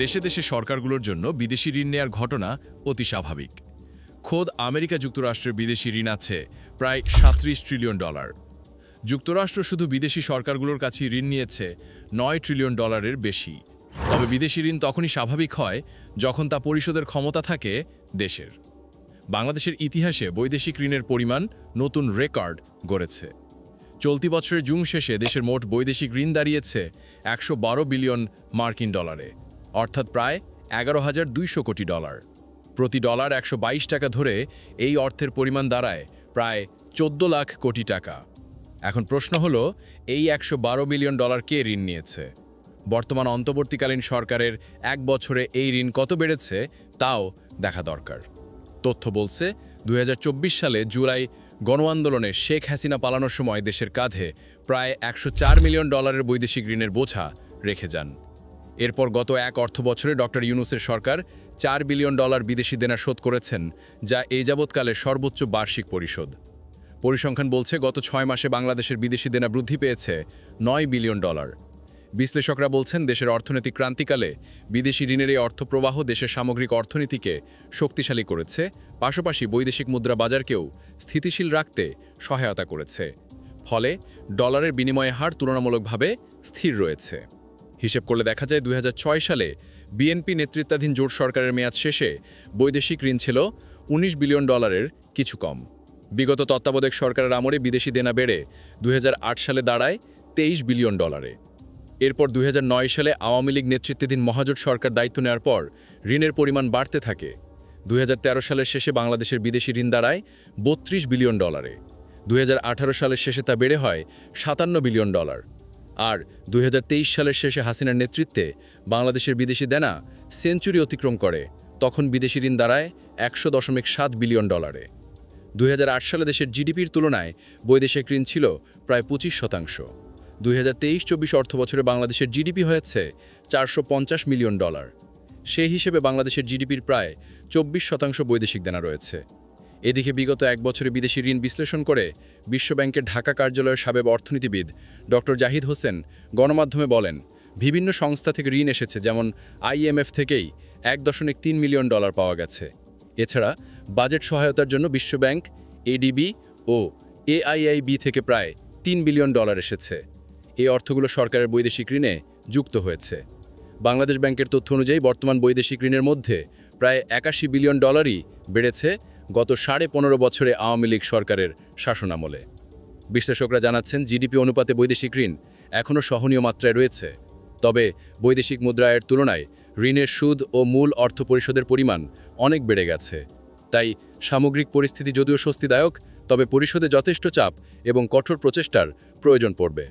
দেশে দেশে সরকারগুলোর জন্য বিদেশি ঋণ নেয়ার ঘটনা অতি স্বাভাবিক। খোদ আমেরিকা যুক্তরাষ্ট্রের বিদেশি ঋণ আছে প্রায় ৩৭ ট্রিলিয়ন ডলার। যুক্তরাষ্ট্র শুধু বিদেশি সরকারগুলোর কাছে ঋণ নিয়েছে ৯ ট্রিলিয়ন ডলারের বেশি। তবে বিদেশি ঋণ তখনই স্বাভাবিক হয় যখন তা পরিশোধের ক্ষমতা থাকে দেশের। বাংলাদেশের ইতিহাসে বৈদেশিক ঋণের পরিমাণ নতুন রেকর্ড গড়েছে। চলতি বছরের জুন শেষে দেশের মোট বৈদেশিক ঋণ দাঁড়িয়েছে ১১২ বিলিয়ন মার্কিন ডলারে, অর্থাৎ প্রায় ১১,২০০ কোটি ডলার। প্রতি ডলার ১২২ টাকা ধরে এই অর্থের পরিমাণ দাঁড়ায় প্রায় ১৪ লাখ কোটি টাকা। এখন প্রশ্ন হলো, এই ১১২ বিলিয়ন ডলার কে ঋণ নিয়েছে? বর্তমান অন্তর্বর্তীকালীন সরকারের এক বছরে এই ঋণ কত বেড়েছে তাও দেখা দরকার। তথ্য বলছে ২০২৪ সালে জুলাই গণ আন্দোলনে শেখ হাসিনা পালানোর সময় দেশের কাঁধে প্রায় ১০৪ মিলিয়ন ডলারের বৈদেশিক ঋণের বোঝা রেখে যান। এরপর গত এক অর্থবছরে ডক্টর ইউনূসের সরকার ৪ বিলিয়ন ডলার বিদেশি দেনা শোধ করেছেন, যা এই যাবৎকালে সর্বোচ্চ বার্ষিক পরিশোধ। পরিসংখ্যান বলছে গত ৬ মাসে বাংলাদেশের বিদেশি দেনা বৃদ্ধি পেয়েছে ৯ বিলিয়ন ডলার। বিশ্লেষকরা বলছেন দেশের অর্থনৈতিক ক্রান্তিকালে বিদেশি ঋণের এই অর্থপ্রবাহ দেশের সামগ্রিক অর্থনীতিকে শক্তিশালী করেছে, পাশাপাশি বৈদেশিক মুদ্রা বাজারকেও স্থিতিশীল রাখতে সহায়তা করেছে। ফলে ডলারের বিনিময় হার তুলনামূলকভাবে স্থির রয়েছে। হিসেব করলে দেখা যায় ২০০৬ সালে বিএনপি নেতৃত্বাধীন জোট সরকারের মেয়াদ শেষে বৈদেশিক ঋণ ছিল ১৯ বিলিয়ন ডলারের কিছু কম। বিগত তত্ত্বাবধায়ক সরকারের আমলে বিদেশি দেনা বেড়ে ২০০৮ সালে দাঁড়ায় ২৩ বিলিয়ন ডলারে। এরপর ২০০৯ সালে আওয়ামী লীগ নেতৃত্বাধীন মহাজোট সরকার দায়িত্ব নেওয়ার পর ঋণের পরিমাণ বাড়তে থাকে। ২০১৩ সালের শেষে বাংলাদেশের বিদেশি ঋণ দাঁড়ায় ৩২ বিলিয়ন ডলারে। ২০১৮ সালের শেষে তা বেড়ে হয় ৫৭ বিলিয়ন ডলার। আর ২০২৩ সালের শেষে হাসিনার নেতৃত্বে বাংলাদেশের বিদেশি দেনা সেঞ্চুরি অতিক্রম করে, তখন বিদেশি ঋণ দাঁড়ায় ১০০.৭ বিলিয়ন ডলারে। ২০০৮ সালে দেশের জিডিপির তুলনায় বৈদেশিক ঋণ ছিল প্রায় ২৫%। ২০২৩-২৪ অর্থবছরে বাংলাদেশের জিডিপি হয়েছে ৪৫০ মিলিয়ন ডলার। সেই হিসেবে বাংলাদেশের জিডিপির প্রায় ২৪% বৈদেশিক দেনা রয়েছে। এদিকে বিগত এক বছরে বিদেশি ঋণ বিশ্লেষণ করে বিশ্বব্যাংকের ঢাকা কার্যালয়ের সাবেক অর্থনীতিবিদ ডক্টর জাহিদ হোসেন গণমাধ্যমে বলেন, বিভিন্ন সংস্থা থেকে ঋণ এসেছে, যেমন IMF থেকেই ১.৩ মিলিয়ন ডলার পাওয়া গেছে। এছাড়া বাজেট সহায়তার জন্য বিশ্বব্যাংক, ADB ও AIIB থেকে প্রায় ৩ বিলিয়ন ডলার এসেছে। এই অর্থগুলো সরকারের বৈদেশিক ঋণে যুক্ত হয়েছে। বাংলাদেশ ব্যাংকের তথ্য অনুযায়ী বর্তমান বৈদেশিক ঋণের মধ্যে প্রায় ৮১ বিলিয়ন ডলারই বেড়েছে গত ১৫.৫ বছরে আওয়ামী লীগ সরকারের শাসনামলে। বিশ্লেষকরা জানাচ্ছেন, জিডিপি অনুপাতে বৈদেশিক ঋণ এখনও সহনীয় মাত্রায় রয়েছে। তবে বৈদেশিক মুদ্রা আয়ের তুলনায় ঋণের সুদ ও মূল অর্থ পরিশোধের পরিমাণ অনেক বেড়ে গেছে। তাই সামগ্রিক পরিস্থিতি যদিও স্বস্তিদায়ক, তবে পরিশোধে যথেষ্ট চাপ এবং কঠোর প্রচেষ্টার প্রয়োজন পড়বে।